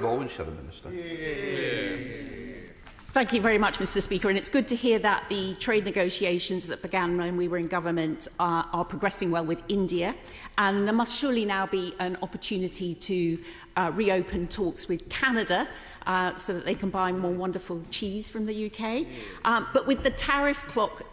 Baldwin, Shadow Minister. Thank you very much, Mr Speaker. And it's good to hear that the trade negotiations that began when we were in government are progressing well with India. And there must surely now be an opportunity to reopen talks with Canada so that they can buy more wonderful cheese from the UK. But with the tariff clock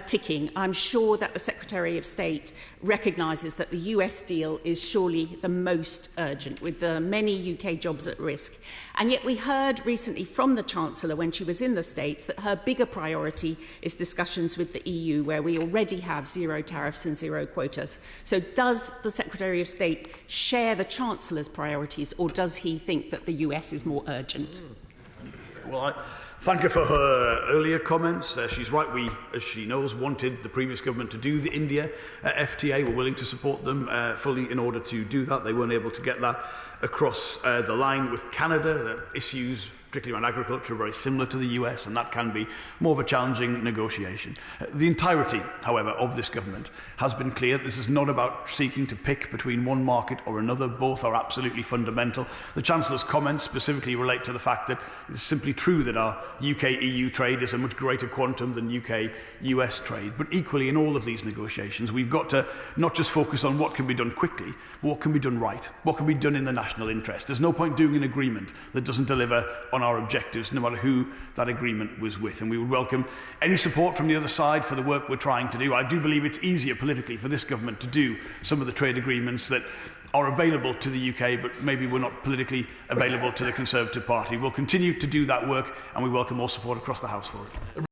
ticking, I'm sure that the Secretary of State recognises that the US deal is surely the most urgent, with the many UK jobs at risk. And yet we heard recently from the Chancellor when she was in the States that her bigger priority is discussions with the EU, where we already have zero tariffs and zero quotas. So does the Secretary of State share the Chancellor's priorities, or does he think that the US is more urgent? Well, thank her for her earlier comments. She's right. We, as she knows, wanted the previous government to do the India FTA. We're willing to support them fully in order to do that. They weren't able to get that across the line with Canada. The issues, particularly around agriculture, are very similar to the US, and that can be more of a challenging negotiation. The entirety, however, of this government has been clear. This is not about seeking to pick between one market or another. Both are absolutely fundamental. The Chancellor's comments specifically relate to the fact that it's simply true that our UK-EU trade is a much greater quantum than UK-US trade. But equally, in all of these negotiations, we've got to not just focus on what can be done quickly, but what can be done right, what can be done in the national interest. There's no point doing an agreement that doesn't deliver on our objectives, no matter who that agreement was with. And we would welcome any support from the other side for the work we're trying to do. I do believe it's easier politically for this government to do some of the trade agreements that are available to the UK, but maybe we're not politically available to the Conservative Party. We'll continue to do that work, and we welcome all support across the House for it.